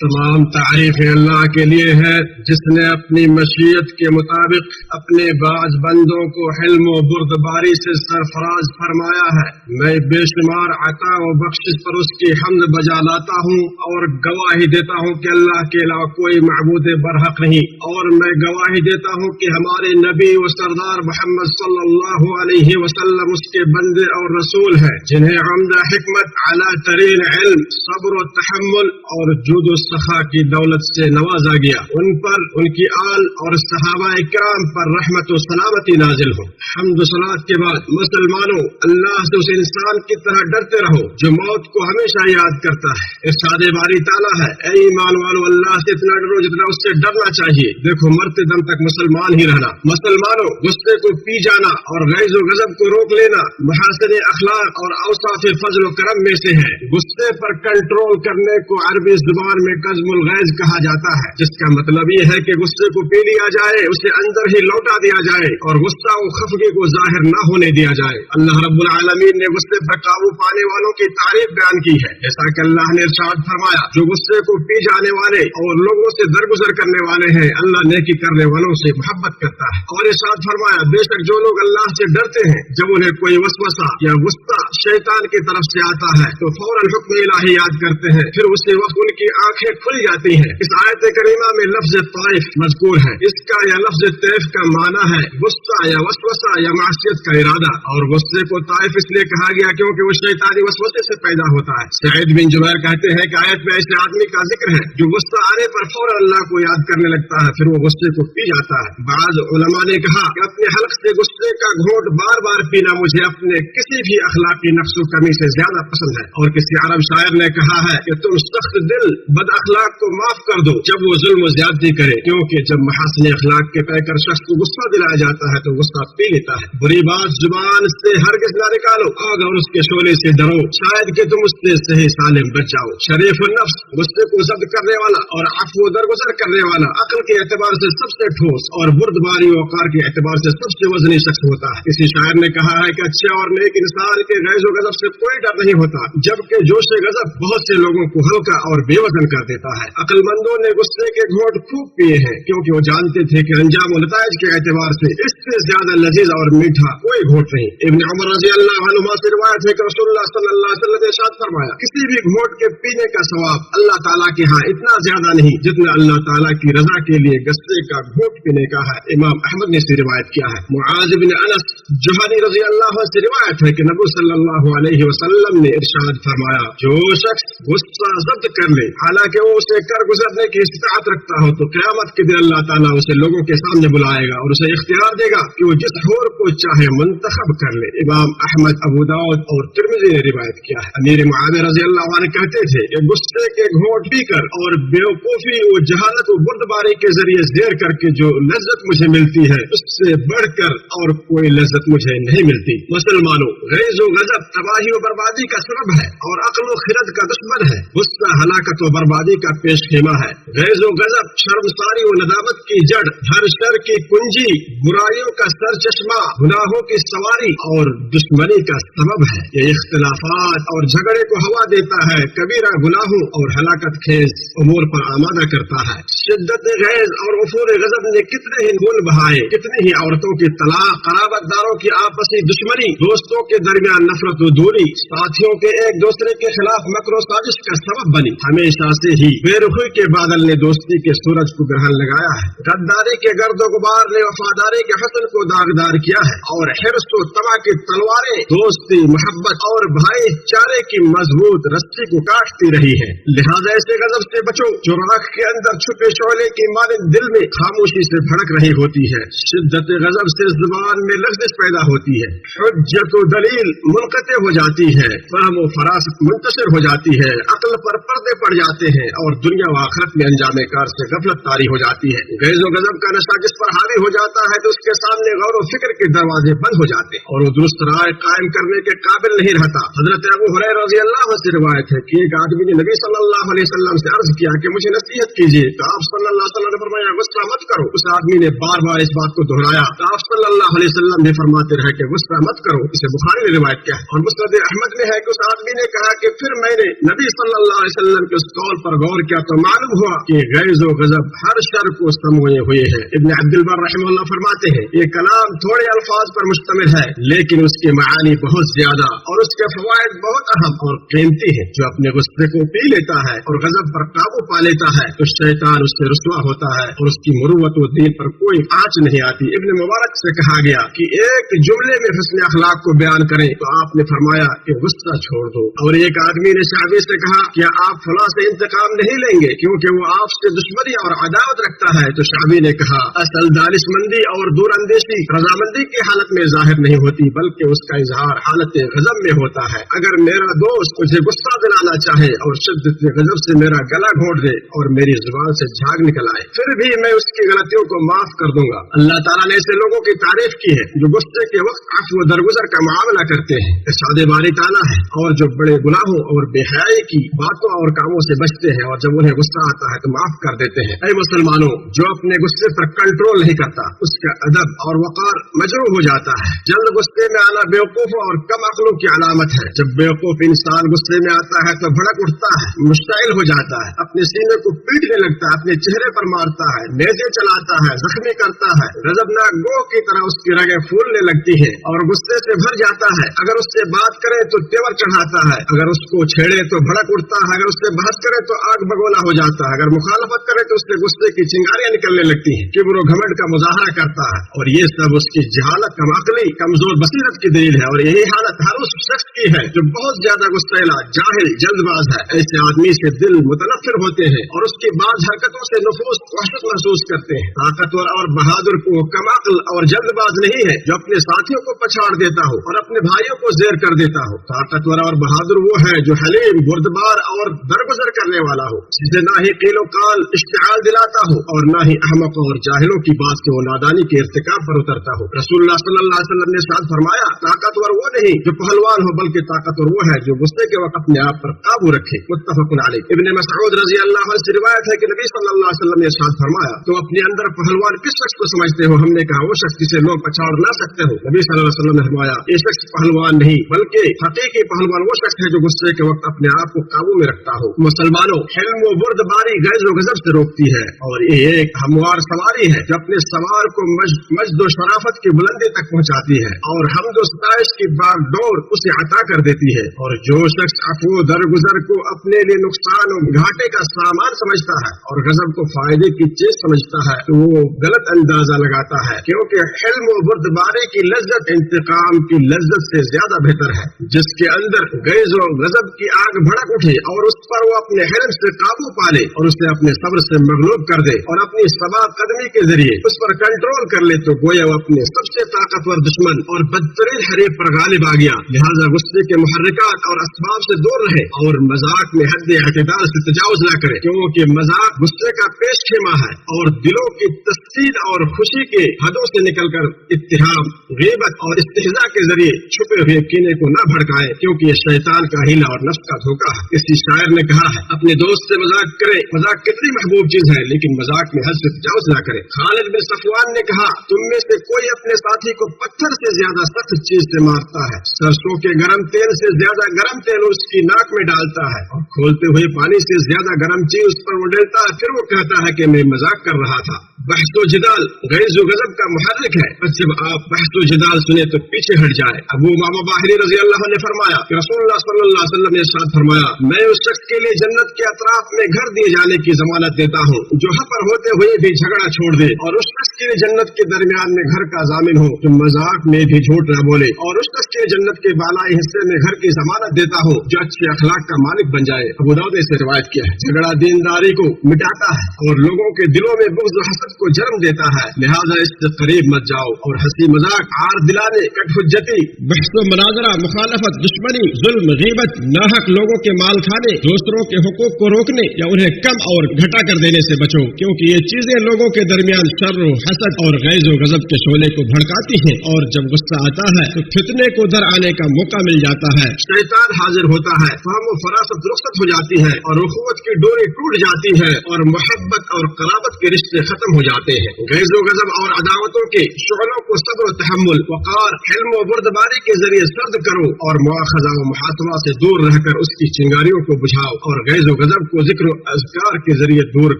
تمام تعریفیں اللہ کے لیے ہے جس نے اپنی مشیت کے مطابق اپنے بعض بندوں کو حلم و بردباری سے سرفراز فرمایا ہے۔ میں بے شمار عطا و بخشش پر اس کی حمد بجا لاتا ہوں اور گواہی دیتا ہوں کہ اللہ کے علاوہ کوئی معبود برحق نہیں، اور میں گواہی دیتا ہوں کہ ہمارے نبی و سردار محمد صلی اللہ علیہ وسلم اس کے بندے اور رسول ہیں، جنہیں عمدہ حکمت، اعلیٰ ترین علم، صبر و تحمل اور جود و سخا کی دولت سے نوازا گیا۔ ان پر، ان کی آل اور صحابہ کرام پر رحمت و سلامتی نازل ہو۔ حمد و صلات کے بعد مسلمانوں، اللہ سے اس انسان کی طرح ڈرتے رہو جو موت کو ہمیشہ یاد کرتا ہے۔ ارشاد باری تعالیٰ ہے، اے ایمان والو اللہ سے اتنا ڈرو جتنا اس سے ڈرنا چاہیے۔ دیکھو مرتے دم تک مسلمان ہی رہنا۔ مسلمانوں، غصے کو پی جانا اور غیظ و غضب کو روک لینا محاسن اخلاق اور اوصاف فضل و کرم میں سے ہے۔ غصے پر کنٹرول کرنے کو عربی زبان میں قزم الغیظ کہا جاتا ہے، جس کا مطلب یہ ہے کہ غصے کو پی لیا جائے، اسے اندر ہی لوٹا دیا جائے اور غصہ و خفگی کو ظاہر نہ ہونے دیا جائے۔ اللہ رب العالمین نے غصے پر قابو پانے والوں کی تعریف بیان کی ہے، جیسا کہ اللہ نے ارشاد فرمایا، جو غصے کو پی جانے والے اور لوگوں سے درگزر کرنے والے ہیں اللہ نیکی کرنے والوں سے محبت کرتا ہے۔ اور ارشاد فرمایا، بے شک جو لوگ اللہ سے ڈرتے ہیں جب انہیں کوئی وسوسہ یا غصہ شیطان کی طرف سے آتا ہے تو فوراً حکم الہی یاد کرتے ہیں، پھر اسی وقت ان کی آنکھیں کھل جاتی ہیں۔ اس آیت کریمہ میں لفظ طائف مذکور ہے، اس کا یا لفظ طیف کا معنی ہے غصہ یا وسوسہ یا معصیت کا ارادہ، اور غصے کو طائف اس لیے کہا گیا کیونکہ وہ شیطانی وسوسے سے پیدا ہوتا ہے۔ سعید بن جبیر کہتے ہیں کہ آیت میں ایسے آدمی کا ذکر ہے جو غصہ آنے پر فوراً اللہ کو یاد کرنے لگتا ہے، پھر وہ غصے کو پی جاتا ہے۔ بعض علماء نے کہا کہ اپنے حلق سے غصے کا گھونٹ بار بار پینا مجھے اپنے کسی بھی اخلاقی نقص و کمی سے زیادہ پسند ہے، اور کسی عرب شاعر نے کہا ہے کہ تم سخت دل بد اخلاق کو معاف کر دو جب وہ ظلم و زیادتی کرے، کیونکہ جب محاسن اخلاق کے پے کر شخص کو غصہ دلایا جاتا ہے تو غصہ پی لیتا ہے۔ بری بات زبان سے ہرگز نہ نکالو، آگ اور اس کے شعلے سے ڈرو، شاید کہ تم اس سے صحیح سالم بچ جاؤ۔ شریف النفس، غصے کو ضبط کرنے والا اور عفو و درگزر کرنے والا، عقل کے اعتبار سے سب سے ٹھوس اور بردباری و وقار کے اعتبار سے سب سے وزنی شخص ہوتا ہے۔ کسی شاعر نے کہا ہے کہ اچھے اور نیک انسان کے غیظ و غضب سے کوئی ڈر نہیں ہوتا، جبکہ جوش غضب بہت سے لوگوں کو ہلکا اور بے وزن کر دیتا ہے۔ عقل مندوں نے غصے کے گھونٹ خوب پیے ہیں کیونکہ وہ جانتے تھے کہ انجام و نتائج کے اعتبار سے اس سے زیادہ لذیذ اور میٹھا کوئی گھونٹ نہیں۔ ابن عمر رضی اللہ عنہما سے روایت ہے کہ رسول اللہ صلی اللہ علیہ وسلم نے ارشاد فرمایا، کسی بھی گھونٹ کے پینے کا ثواب اللہ تعالیٰ کے ہاں اتنا زیادہ نہیں جتنا اللہ تعالیٰ کی رضا کے لیے غصے کا گھونٹ پینے کا ہے۔ امام احمد نے اسے روایت کیا ہے۔ معاذ بن انس جوہنی رضی اللہ عنہ سے روایت ہے کہ نبی صلی اللہ علیہ وسلم نے ارشاد فرمایا، جو شخص غصہ ضبط کر لے حالانکہ وہ اسے کر گزرنے کی استطاعت رکھتا ہو تو قیامت کے دن اللہ تعالیٰ اسے لوگوں کے سامنے بلائے گا اور اسے اختیار دے گا کہ وہ جس حور کو چاہے منتخب کر لے۔ امام احمد، ابو داؤد اور ترمذی نے روایت کیا ہے۔ امیر معاویہ رضی اللہ عنہ کہتے تھے کہ غصے کے گھونٹ پی کر اور بیوقوفی و جہالت و بردباری کے ذریعے زیر کر کے جو لذت مجھے ملتی ہے اس سے بڑھ کر اور کوئی لذت مجھے نہیں ملتی۔ مسلمانوں، غیظ و غضب تباہی و بربادی کا سبب ہے اور عقل و خرد کا دشمن ہے۔ غصہ ہلاکت و بربادی کا پیش خیمہ ہے۔ غیظ و غضب شرمساری و ندامت کی جڑ، ہر شر کی کنجی، برائیوں کا سر چشمہ، گناہوں کی سواری اور دشمنی کا سبب ہے۔ یہ اختلافات اور جھگڑے کو ہوا دیتا ہے، کبیرہ گناہوں اور ہلاکت خیز امور پر آمادہ کرتا ہے۔ شدت غیظ اور عفور غضب نے کتنے ہی خون بہائے، کتنی ہی عورتوں کی طلاق، قرابت داروں کی آپسی دشمنی، دوستوں کے درمیان نفرت و دوری، ساتھیوں کے ایک دوسرے کے خلاف مکر و سازش کا سبب بنی۔ ہمیشہ سے ہی بے رخی کے بادل نے دوستی کے سورج کو گرہن لگایا ہے، غداری کے گرد و غبار نے وفاداری کے حسن کو داغدار کیا ہے، اور حرص و طمع کی تلواریں دوستی، محبت اور بھائی چارے کی مضبوط رسی کو کاٹتی رہی ہے۔ لہذا ایسے غضب سے بچو جو راکھ کے اندر چھپے شعلے کی مانند دل میں خاموشی سے بھڑک رہی ہوتی ہے۔ شدت غضب سے زبان میں لغزش پیدا ہوتی ہے، حجت و دلیل منقطع ہو جاتی ہے، فہم و فراست منتشر ہو جاتی ہے، عقل پر پردے پڑ جاتے ہیں اور دنیا و آخرت میں انجام کار سے غفلت طاری ہو جاتی ہے۔ غیظ و غضب کا نشہ جس پر حاوی ہو جاتا ہے تو اس کے سامنے غور و فکر کے دروازے بند ہو جاتے ہیں اور وہ درست رائے قائم کرنے کے قابل نہیں رہتا۔ حضرت ابو ہریرہ رضی اللہ عنہ سے روایت ہے کہ ایک آدمی نے نبی صلی اللہ علیہ وسلم سے عرض کیا کہ مجھے نصیحت کیجیے، تو آپ صلی اللہ علیہ وسلم نے فرمایا غصہ مت کرو۔ اس آدمی نے بار بار اس بات کو دہرایا تو آپ صلی اللہ علیہ وسلم بھی فرماتے رہے کہ غصہ مت کرو۔ اسے بخاری نے روایت کیا ہے اور مسند احمد میں ہے کہ اس آدمی نے کہا کہ پھر میں نے نبی صلی اللہ علیہ وسلم کے اس قول पर गौर किया तो मालूम हुआ कि गैज़ व गज़ब हर शर को समोए हुए है। इब्न अब्दुल बर रहमहुल्लाह फरमाते हैं, ये कलाम थोड़े अल्फाज पर मुश्तमिल है, लेकिन उसके मानी बहुत ज्यादा और उसके फवायद बहुत अहम और कीमती है। जो अपने गुस्से को पी लेता है और गज़ब पर काबू पा लेता है तो शैतान उससे रुस्वा होता है और उसकी मुरुवत व दीन पर कोई आँच नहीं आती। इब्न मुबारक से कहा गया कि एक जुमले में हुस्न अखलाक को बयान करें तो आपने फरमाया कि गुस्सा छोड़ दो। और एक आदमी ने शाबी से कहा कि आप फला से इंतकाम नहीं लेंगे क्योंकि वो आपसे दुश्मनी और अदावत रखता है, तो शाबी ने कहा असल दानिशमंदी और दूर अंदेशी रजामंदी की हालत में जाहिर नहीं होती बल्कि उसका इजहार हालत गज़ब में होता है। अगर मेरा दोस्त मुझे गुस्सा दिलाना चाहे और शिद्दत गज़ब से मेरा गला घोट दे और मेरी जुबान से झाग निकल आए, फिर भी मैं उसकी गलतियों को माफ कर दूंगा। अल्लाह ताला ने ऐसे लोगों की तारीफ की है जो गुस्से के वक्त अफ़्व व दरगुजर का मामला करते हैं। इरशाद बारी ताला है, और जो बड़े गुनाहों और बेहयाई की बातों और कामों से बचते हैं और जब उन्हें गुस्सा आता है तो माफ कर देते हैं। ऐ मुसलमानों, जो अपने गुस्से पर कंट्रोल नहीं करता उसका अदब और वक़ार मजरूह हो जाता है। जल्द गुस्से में आना बेवकूफों और कम अक्लों की अलामत है। जब बेवकूफ इंसान गुस्से में आता है तो भड़क उठता है, मुश्ताइल हो जाता है, अपने सीने को पीटने लगता है, अपने चेहरे पर मारता है, नेज़े चलाता है, जख्मी करता है, गजबनाक गो की तरह उसकी रगें फूलने लगती है और गुस्से से भर जाता है। अगर उससे बात करे तो तेवर चढ़ाता है, अगर उसको छेड़े तो भड़क उठता है, अगर उससे बहस करे तो आग बगोला हो जाता है, अगर मुखालफत करे तो उससे गुस्से की चिंगारियां निकलने लगती हैं, किब्र व घमंड का मुजाहरा करता है। और ये सब उसकी जहालत, कमअक्ली, कमजोर बसीरत की दलील है। और यही हालत हर उस शख्स की है जो बहुत ज्यादा गुस्सैला, जाहिल, जल्दबाज है। ऐसे आदमी से दिल मुतनफिर होते हैं और उसकी बाज हरकतों से नफूस वहशत महसूस करते हैं। ताकतवर और बहादुर को कमअक्ल और जल्दबाज नहीं है जो अपने साथियों को पछाड़ देता हो और अपने भाइयों को जेर कर देता हो। ताकतवर और बहादुर वो है जो हलीम, बुर्दबार और दरगुजर करने वाला हो, जिसे ना ही कीलो काल इश्तिआल दिलाता हो और ना ही अहमक और जाहिलों की बात से वो नादानी के इर्तिकाब पर उतरता हो। रसूलुल्लाह सल्लल्लाहु अलैहि वसल्लम ने साथ फरमाया, ताकतवर वो नहीं जो पहलवान हो बल्कि ताकतवर वो है जो गुस्से के वक्त अपने आप पर काबू रखे। मुत्तफकुन अलैह। इब्न मसऊद रज़ी अल्लाह अन्हु से रिवायत है कि नबी सल्लल्लाहु अलैहि वसल्लम ने साथ फरमाया, तो अपने अंदर पहलवान किस शख्स को समझते हो? हमने कहा वो शख्स जिसे लोग पछाड़ ना सकते हो। नबी सल्लल्लाहु अलैहि वसल्लम ने फरमाया, ये शख्स पहलवान नहीं बल्कि हकीकी पहलवान वो शख्स है जो गुस्से के वक्त अपने आप को काबू में रखता हो। मुसलमानों, हिल्म व बुर्दबारी गैज़ व गज़ब से रोकती है और ये एक हमवार सवारी है जो अपने सवार को मजद व शराफत की बुलंदी तक पहुंचाती है और हमद व सताइश की बागडोर उसे अता कर देती है। और जो शख्स अफ़्व दरगुजर को अपने लिए नुकसान और घाटे का सामान समझता है और गज़ब को फायदे की चीज समझता है तो वो गलत अंदाजा लगाता है, क्योंकि हिल्म व बुर्दबारी की लज्जत इंतकाम की लज्जत से ज्यादा बेहतर है। जिसके अंदर गैज़ व गज़ब की आग भड़क उठे और उस पर वो अपने हिल्म से काबू पाले और उसे अपने सब्र से मगलूब कर दे और अपनी सबाब कदमी के जरिए उस पर कंट्रोल कर ले तो गोया वो अपने सबसे ताकतवर दुश्मन और बदतरीन हरीफ पर गालिब आ गया। लिहाजा गुस्से के मुहर्रिकात और असबाब से दूर रहे और मजाक में हद इत्तेदाल से तजावुज न करे, क्योंकि मजाक गुस्से का पेश खेमा है और दिलों की तस्कीन और खुशी के हदों से निकलकर इत्तिहाम, गीबत और इस्तिहजा के जरिए छुपे हुए कीने को न भड़काए, क्योंकि ये शैतान का हीला और नफ्स का धोखा है। किसी शायर ने कहा है, अपने दोस्त से मजाक करे, मजाक कितनी महबूब चीज है लेकिन मजाक में हद से तजावुज न करे। खालिद बिन सफवान ने कहा, तुम में से कोई अपने साथी को पत्थर से ज्यादा सख्त चीज से मारता है, सरसों के गरम तेल से ज्यादा गरम तेल उसकी नाक में डालता है और खोलते हुए पानी से ज्यादा गरम चीज उस पर उड़ेलता है, फिर वो कहता है कि मैं मजाक कर रहा था। बहसो जिदाल गैज़ व गज़ब का मुहर्रिक है, पर जब आप बहसो जिदाल सुने तो पीछे हट जाए। अबू उमामा बाहिरी रज़ी अल्लाह अन्हु ने फरमाया कि रसूलुल्लाह सल्लल्लाहु अलैहि वसल्लम ने इरशाद फरमाया, मैं उस शख्स के लिए जन्नत के अतराफ में घर दिए जाने की जमानत देता हूँ जो यहाँ पर होते हुए भी झगड़ा छोड़ दे, और उस शख्स के लिए जन्नत के दरमियान में घर का जामिन हो जो मजाक में भी झूठ न बोले, और उस शख्स के लिए जन्नत के बालाई हिस्से में घर की जमानत देता हूँ जो अच्छे अखलाक का मालिक बन जाए। अबू दाऊद ने इसे रिवायत किया है। झगड़ा दीनदारी को मिटाता है और लोगों के दिलों में बुग़्ज़ व हसद को जन्म देता है, लिहाजा इससे करीब मत जाओ। और हंसी मजाक, आर दिलाने, कटहुज्जती, बहस व मुनाज़रा, मुखालफत, दुश्मनी, जुल्म, गीबत, नाहक लोगों के माल खाने, दूसरों के हुकूक को रोकने या उन्हें कम और घटा कर देने से बचो, क्योंकि ये चीजें लोगों के दरमियान शर्र, हसद और गैज़ व गज़ब के शोले को भड़काती हैं, और जब गुस्सा आता है तो फितने को दर आने का मौका मिल जाता है, शैतान हाजिर होता है, फ़हम व फरासत रुखसत हो जाती है और उखुवत की डोरी टूट जाती है और मोहब्बत और क़राबत के रिश्ते खत्म हो जाते हैं। गैज़ो गज़ब और अदावतों के शुगलों को सब्र और तहम्मुल, वक़ार, हिल्म और बुर्दबारी के जरिए सर्द करो और मुआखज़ा व मुहासबा से दूर रहकर उसकी चिंगारियों को बुझाओ और गैज़ो गज़ब को ज़िक्र अज़कार के जरिए दूर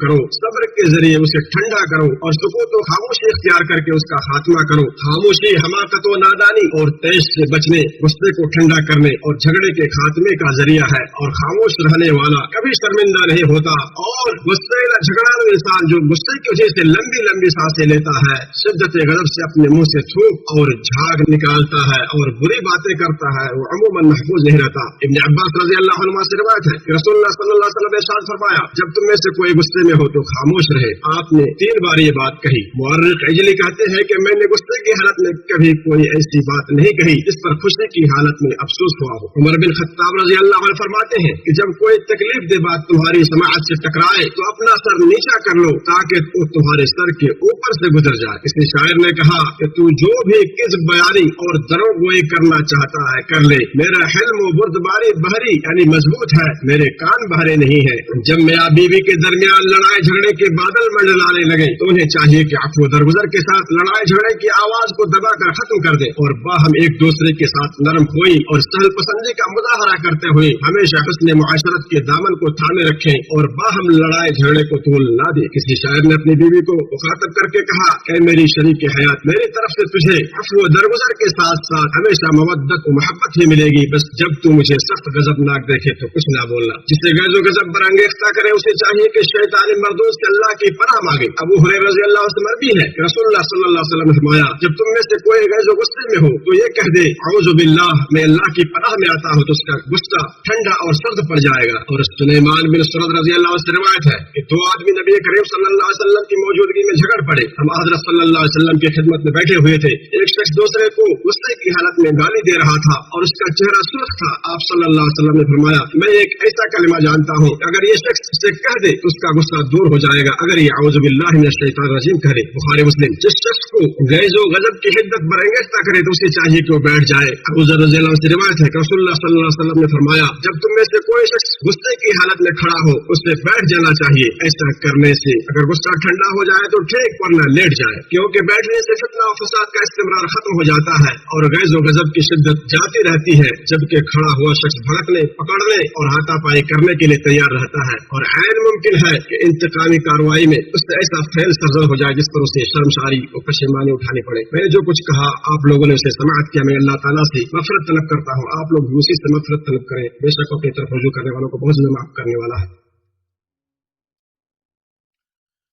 करो, सब्र के जरिए उसे ठंडा करो और सुकूत व खामोशी इख्तियार करके उसका खात्मा करो। खामोशी हमाकत व नादानी और तेज से बचने, गुस्से को ठंडा करने और झगड़े के खात्मे का जरिया है और खामोश रहने वाला कभी शर्मिंदा नहीं होता। और गुस्से झगड़ालू इंसान जो गुस्से की वजह से लंबी लंबी सांसें लेता है, शिद्दत गज़ब से अपने मुंह से थूक और झाग निकालता है और बुरी बातें करता है, वो अमूमन महफूज नहीं रहता। इब्न अब्बास रज़ी अल्लाह अन्हुमा से रिवायत है कि रसूलुल्लाह सल्लल्लाहु अलैहि वसल्लम ने इरशाद फरमाया, जब तुम में से कोई गुस्से में हो तो खामोश रहे। आपने 3 बार ये बात कही। मुअर्रिख इजली कहते हैं कि मैंने गुस्से की हालत में कभी कोई ऐसी बात नहीं कही जिस पर खुशी की हालत में अफसोस हुआ हो। उमर बिन खत्ताब रज़ी अल्लाह अन्हु फरमाते हैं कि जब कोई तकलीफ दे बात तुम्हारी समाअत से टकराए तो अपना सर नीचा कर लो ताकि वो तुम्हारे सर के ऊपर से गुजर जाए। किसी शायर ने कहा कि तू जो भी किज़्ब बयानी और दरोगोई करना चाहता है कर ले, मेरा हिल्म व बुर्दबारी बहरी यानी मजबूत है, मेरे कान बहरे नहीं है। जब मियां बीवी के दरमियान लड़ाई झगड़े के बादल मंडलाने लगे तो उन्हें चाहिए कि अफ़्व दरगुजर के साथ लड़ाई झगड़े की आवाज को दबाकर खत्म कर दे और बाहम एक दूसरे के साथ नरम खोई और सहल पसंदी का मुजाहरा करते हुए हमेशा हुस्न मुआशरत के दामन को थामे रखें और बाहम लड़ाई झगड़े को तूल ना दे। किसी शायर ने अपनी बीवी को मुखातब करके कहा, ऐ मेरी शरीक हयात, मेरी तरफ से तुझे अफ़्व दरगुजर के साथ साथ हमेशा मवद्दत और मोहब्बत ही मिलेगी, बस जब तू मुझे सख्त गजबनाक देखे तो कुछ ना बोलना। जिसे गैज़ो गज़ब बरंगेख्ता करे उसे चाहिए कि शैतानी मर्दूस से अल्लाह की पनाह मांगे। अबू हुरैरा रज़ी अल्लाह से मरवी है कि रसूलुल्लाह सल्लल्लाहु अलैहि वसल्लम ने फरमाया, जब तुम में से कोई गैज़ो गुस्से में हो तो ये कह दे, औज़ु बिल्लाह, मैं अल्लाह की पनाह में आता हूँ, तो उसका गुस्सा ठंडा और सर्द पड़ जाएगा। और सुलेमान बिन सुरद रज़ी अल्लाह से रिवायत है कि 2 आदमी नबी करीम सल्लल्लाहु अलैहि वसल्लम की मौजूदगी में झगड़ पड़े। हम हज़रत सल्लल्लाहु अलैहि वसल्लम की खिदमत में बैठे हुए थे। एक शख्स दूसरे को गुस्से की हालत में गाली दे रहा था और उसका चेहरा सुर्ख था। आप सल्लल्लाहु अलैहि वसल्लम ने फरमाया, मैं एक ऐसा कलिमा जानता हूँ, अगर ये शख्स इसे कह दे तो उसका गुस्सा दूर हो जाएगा, अगर ये औज़ु बिल्लाहि मिनश शैतानिर रजीम कहे। बुखारी मुस्लिम। जिस शख्स को गैज़ो गज़ब की हिद्दत बरंगेख्ता करे तो उसे चाहिए कि वो बैठ जाए। अबू ज़र रज़ी अल्लाह से रिवायत है कि रसूलुल्लाह सल्लल्लाहु अलैहि वसल्लम ने फरमाया, जब तुम में से कोई शख्स गुस्से की हालत में खड़ा हो उससे बैठ जाना चाहिए। ऐसा करने से अगर गुस्सा ठंडा हो जाए तो ठीक, वरना लेट जाए, क्योंकि बैठने से फितना और फसाद का इस्तिमरार खत्म हो जाता है और गैज़ो गज़ब की शिद्दत जाती रहती है, जबकि खड़ा हुआ शख्स भड़कने, पकड़ने और हाथापाई करने के लिए तैयार रहता है। और ऐन मुमकिन है कि इंतकामी कार्रवाई में उससे ऐसा फैल सरजर हो जाए जिस पर उसे शर्मसारी और पशेमानी उठानी पड़े। मैंने जो कुछ कहा आप लोगों ने उसे समाअत किया। मैं अल्लाह ताला से मग़फ़िरत तलब करता हूँ, आप लोग भी उसी से मग़फ़िरत तलब करें। बेशक अपनी तरफ रुजू करने वालों को बहुत ज़्यादा माफ करने वाला है।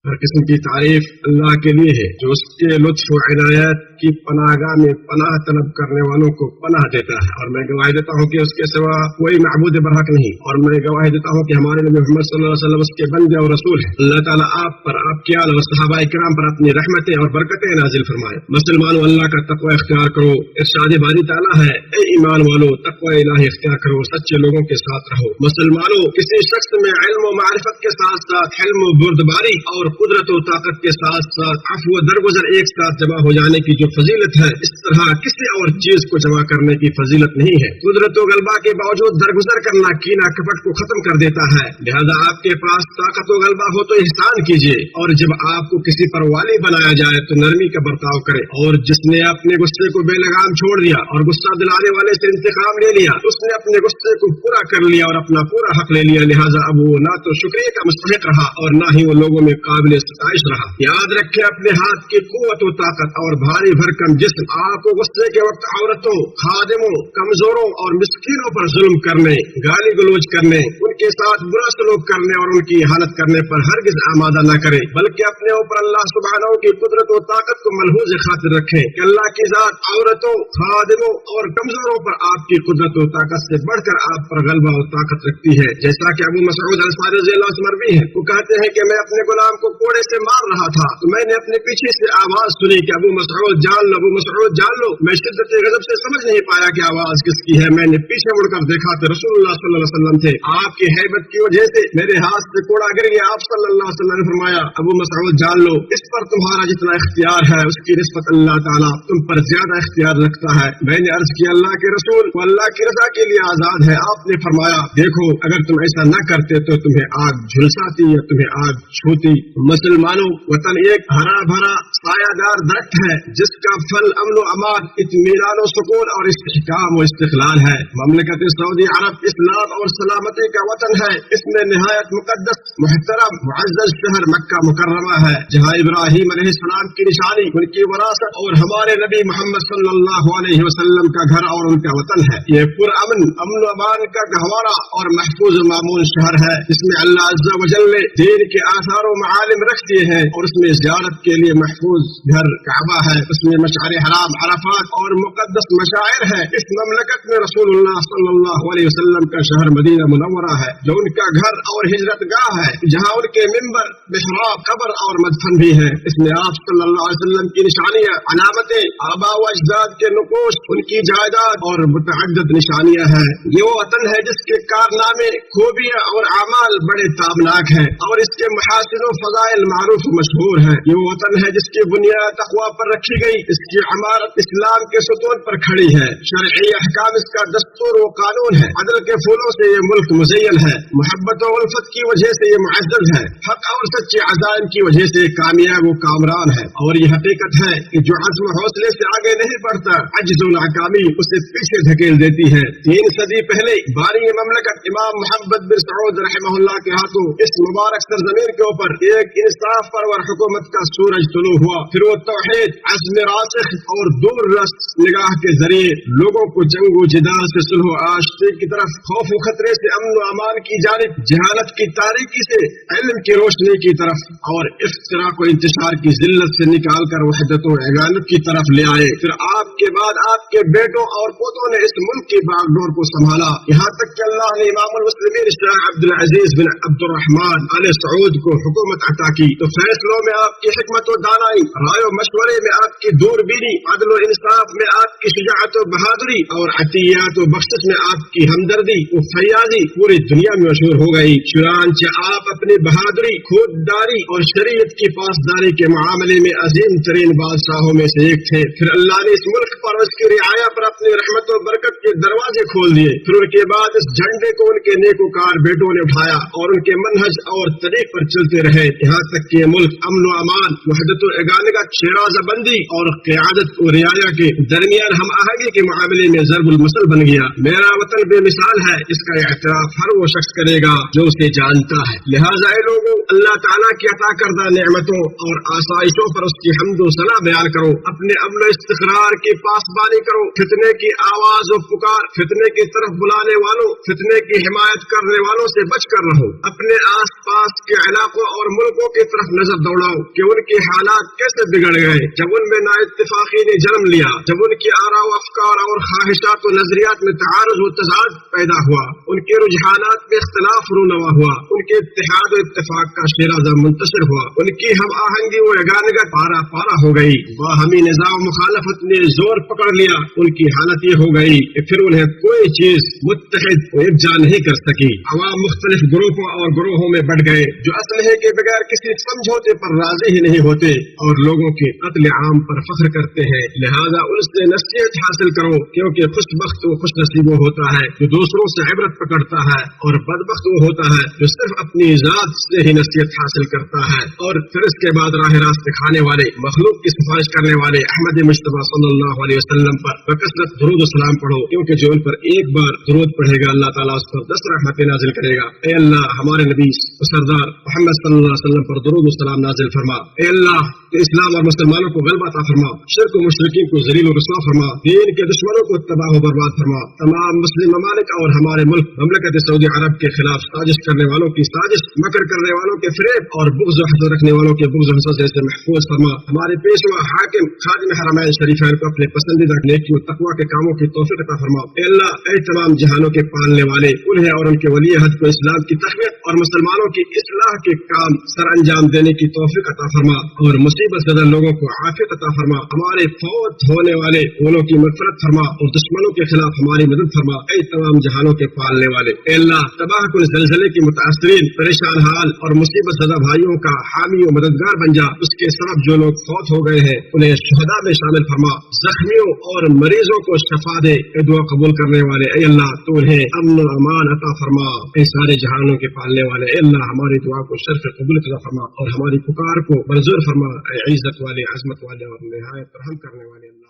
हर किस्म की तारीफ अल्लाह के लिए है जो उसके लुत्फ़ व इनायत की पनाहगाह में पनाह तलब करने वालों को पनाह देता है। और मैं गवाही देता हूँ कि उसके सिवा कोई महबूद बरहक नहीं। और मैं गवाही देता हूँ कि हमारे नबी मोहम्मद सल्लल्लाहु अलैहि वसल्लम उसके बंदे और रसूल हैं। अल्लाह ताला आप पर, आपके आल और सहाबाए किराम पर अपनी रहमतें और बरकतें नाजिल फरमाए। मुसलमानों, अल्लाह का तक़वा इख्तियार करो। इरशाद बारी ताला है, ए ईमान वालो, तक़वा इलाही इख्तियार करो, सच्चे लोगों के साथ रहो। मुसलमानों, किसी शख्स में इल्म व मारिफत के साथ साथ हिल्म व बुर्दबारी और कुदरत और ताकत के साथ साथ अफ़्व व दरगुजर एक साथ जमा हो जाने की जो फजीलत है, इस तरह किसी और चीज को जमा करने की फजीलत नहीं है। कुदरत व गलबा के बावजूद दरगुजर करना कीना कपट को खत्म कर देता है। लिहाजा आपके पास ताकत व गलबा हो तो ihसान कीजिए, और जब आपको किसी पर वाली बनाया जाए तो नरमी का बर्ताव करे। और जिसने अपने गुस्से को बेलगाम छोड़ दिया और गुस्सा दिलाने वाले से इंतकाम ले लिया, उसने अपने गुस्से को पूरा कर लिया और अपना पूरा हक ले लिया। लिहाजा अब वो ना तो शुक्रिया का मुस्तहिक रहा और ना ही वो लोगों में काबिल सताइश रहा। याद रखे, अपने हाथ की कुव्वत व ताकत और भारी भरकम जिस्म आपको गुस्से के वक्त औरतों, खादिमों, कमजोरों और मिस्कीनों पर जुल्म करने, गाली गलौज करने, उनके साथ बुरा सलूक करने और उनकी हालत करने पर हरगिज आमादा न करे, बल्कि अपने ऊपर अल्लाह सुब्हानहू की कुदरत व ताकत को मलहूज खातिर रखें कि अल्लाह की जात औरतों, खादिमों और कमजोरों पर आपकी कुदरत व ताकत से बढ़कर आप पर गलबा और ताकत रखती है। जैसा कि अबू मसऊद अंसारी रज़ियल्लाहु अन्हु मरवी है, वो कहते हैं कि मैं अपने गुलाम को कोड़े से मार रहा था तो मैंने अपने पीछे से आवाज सुनी कि अबू मसऊद जान लो, अबू मसऊद जान लो। मैं शिद्दत गज़ब से समझ नहीं पाया कि आवाज किसकी है। मैंने पीछे मुड़कर देखा तो रसूलुल्लाह सल्लल्लाहु अलैहि वसल्लम थे। आपकी हैबत की वजह से मेरे हाथ से कोड़ा गिर गया। आप सल्लल्लाहु अलैहि वसल्लम ने फरमाया, अबू मसऊद जान लो, इस पर तुम्हारा जितना इख्तियार है उसकी निस्बत अल्लाह ताला तुम पर ज्यादा इख्तियार रखता है। मैंने अर्ज किया, अल्लाह के रसूल, वो अल्लाह की रजा के लिए आजाद है। आपने फरमाया, देखो अगर तुम ऐसा न करते तो तुम्हें आग झुलसाती या तुम्हें आग छूती। مسلمانوں، وطن ایک ہرا بھرا سایہ دار درخت ہے جس کا پھل امن و امان، اطمینان و سکون اور استحکام و استقلال ہے۔ مملکت سعودی عرب اسلام اور سلامتی کا وطن ہے۔ اس میں نہایت مقدس، محترم، معزز شہر مکہ مکرمہ ہے، جہاں ابراہیم علیہ السلام کی نشانی، ان کی وراثت اور ہمارے نبی محمد صلی اللہ علیہ وسلم کا گھر اور ان کا وطن ہے۔ یہ پرامن، امن و امان کا گہوارہ اور محفوظ و معمون شہر ہے، جس میں اللہ عز و جل نے دین کے آثار و معالم رکھ دیے ہیں، اور اس میں زیارت کے لیے محفوظ گھر کعبہ ہے، اس میں مشعر حرام، عرفات اور مقدس مشاعر ہے۔ اس مملکت میں رسول اللہ صلی اللہ علیہ وسلم کا شہر مدینہ منورہ ہے، جو ان کا گھر اور ہجرت گاہ ہے، جہاں ان کے منبر، محراب، قبر اور مدفن بھی ہے۔ اس میں آپ صلی اللہ علیہ وسلم کی نشانیاں، علامتیں، آباء و اجداد کے نقوش، ان کی جائیداد اور متعدد نشانیاں ہیں۔ یہ وہ وطن ہے جس کے کارنامے، خوبیاں اور اعمال بڑے تابناک ہیں، اور اس کے محاسن و فضائل معروف و مشہور ہیں۔ یہ وہ وطن ہے جس کی بنیاد تقویٰ پر رکھی گئی، اس کی عمارت اسلام کے ستون پر کھڑی ہے، شرعی احکام اس کا دستور و قانون ہے، عدل کے پھولوں سے یہ ملک مزین ہے، محبت و الفت کی وجہ سے یہ معزز ہے، حق اور سچے عزائم کی وجہ سے کامیاب و کامران ہے۔ اور یہ حقیقت ہے کہ جو عزم حوصلے سے آگے نہیں بڑھتا، عجز و ناکامی اسے پیچھے دھکیل دیتی ہے۔ 3 صدی پہلے بانی مملکت امام محمد بن سعود رحمہ اللہ کے ہاتھوں اس مبارک سرزمین کے اوپر ایک انصاف پرور حکومت کا سورج طلوع ہوا۔ پھر وہ توحید، عزم راسخ اور دور رس نگاہ کے ذریعے لوگوں کو جنگ و جدال سے صلح و آشتی کی طرف، خوف و خطرے سے امن و امان کی جانب، جہالت کی تاریکی سے علم کی روشنی کی طرف، اور افتراق و انتشار کی ذلت سے نکال کر وحدت و عدالت کی طرف لے آئے۔ پھر آپ کے بعد آپ کے بیٹوں اور پوتوں نے اس ملک کی باغ ڈور کو سنبھالا، یہاں تک کہ اللہ نے امام المسلمین شاہ عبد العزیز بن عبد الرحمن آل سعود کو حکومت عطا کی۔ تو فیصلوں میں آپ کی حکمت و دانائی، رائے و مشورے میں آپ کی دور بینی، عدل و انصاف میں آپ کی شجاعت و بہادری، اور عطیات و بخشش میں آپ کی ہمدردی و فیاضی پوری دنیا میں مشہور ہو گئی۔ چنانچہ آپ اپنی بہادری، خودداری اور شریعت کی پاسداری کے معاملے میں عظیم ترین بادشاہوں میں سے ایک تھے۔ پھر اللہ نے اس ملک پر، اس کی رعایا پر اپنی رحمت و برکت کے دروازے کھول دیے۔ پھر ان کے بعد اس جھنڈے کو ان کے نیکوکار بیٹوں نے اٹھایا اور ان کے منہج اور طریق پر چلتے رہے، یہاں تک کہ یہ ملک امن و امان، وحدت و اگانگت، شیرازہ بندی اور قیادت و رعایا کے درمیان ہم آہنگی کے معاملے میں ضرب المثل بن گیا۔ میرا وطن بے مثال ہے، اس کا اعتراف ہر وہ شخص کرے گا جو اسے جانتا ہے۔ لہٰذا اے لوگوں، اللہ تعالیٰ کی عطا کردہ نعمتوں اور آسائشوں پر اس کی حمد و ثنا بیان کرو، اپنے امن و استقرار کی پاسبانی کرو، فتنے کی آواز و پکار، فتنے کی طرف بلانے والوں، فتنے کی حمایت کرنے والوں سے بچ کر رہو۔ اپنے آس پاس کے علاقوں اور ملکوں کی طرف نظر دوڑاؤ کہ ان کے حالات کیسے بگڑ گئے، جب ان میں نا اتفاقی نے جنم لیا، جب ان کی آراء و افکار اور خواہشات و نظریات میں تعارض و تضاد پیدا ہوا، ان کے رجحانات میں اختلاف رونما ہوا، ان کے اتحاد و اتفاق کا شیرازہ منتشر ہوا، ان کی ہم آہنگی و یگانگت پارا پارا ہو گئی، باہمی نزاع و مخالفت نے زور پکڑ لیا، ان کی حالت یہ ہو گئی کہ پھر انہیں کوئی چیز متحد و یکجا نہیں کر سکی۔ عوام مختلف گروہوں اور گروہوں میں بٹ گئے، جو اسلحے کے بغیر کسی سمجھوتے پر راضی ہی نہیں ہوتے اور لوگوں کے قتل عام پر فخر کرتے ہیں۔ لہذا ان سے نصیحت حاصل کرو، کیونکہ خوش بخت و خوش نصیب وہ ہوتا ہے جو دوسروں سے عبرت پکڑتا ہے، اور بدبخت وہ ہوتا ہے جو صرف اپنی ذات سے ہی نصیحت حاصل کرتا ہے۔ اور پھر اس کے بعد راہ راست دکھانے والے، مخلوق کی سفارش کرنے والے احمد مصطفیٰ صلی اللہ علیہ وسلم پر بکثرت درود و سلام پڑھو، کیونکہ جو ان پر ایک بار درود پڑھے گا، اللہ تعالیٰ اس پر 10 رحمتیں نازل کرے گا۔ اے اللہ، ہمارے نبی سردار محمد صلی اللہ علیہ وسلم پر درود و سلام نازل فرما۔ اے اللہ، کہ اسلام اور مسلمانوں کو غلبہ عطا فرما، شرک و مشرکین کو ذلیل و رسوا فرما، دین کے دشمنوں کو تباہ و برباد فرما۔ تمام مسلم ممالک اور ہمارے ملک مملکت سعودی عرب کے خلاف سازش کرنے والوں کی سازش، مکر کرنے والوں کے فریب اور بغض و حسد رکھنے والوں کے بغض و حسد سے محفوظ فرما۔ ہمارے پیشوا حاکم خادم حرمین شریفین کو اپنے پسندیدہ نیکی و تقوی کے کاموں کی توفیق عطا فرما۔ اے اللہ، اے تمام جہانوں کے پالنے والے، انہیں اور ان کے ولی عہد کو اسلام کی تقویت اور مسلمانوں کی اصلاح کے کام سر انجام دینے کی توفیق عطا فرما، اور مصیبت زدہ لوگوں کو عافیت عطا فرما۔ ہمارے فوت ہونے والے انہوں کی مغفرت فرما، اور دشمنوں کے خلاف ہماری مدد فرما۔ اے تمام جہانوں کے پالنے والے، اے اللہ، تباہ کن زلزلے کی متاثرین، پریشان حال اور مصیبت زدہ بھائیوں کا حامی و مددگار بن جا۔ اس کے سبب جو لوگ فوت ہو گئے ہیں انہیں شہداء میں شامل فرما، زخمیوں اور مریضوں کو شفا دے۔ اے دعا قبول کرنے والے، اے اللہ، تو انہیں امن و امان عطا فرما۔ اے سارے جہانوں کے پالنے کرنے والے، اے اللہ ہماری دعا کو شرف قبول عطا فرما اور ہماری پکار کو منظور فرما، اے عزت والے، عظمت والے اور نہایت رحم کرنے والے اللہ۔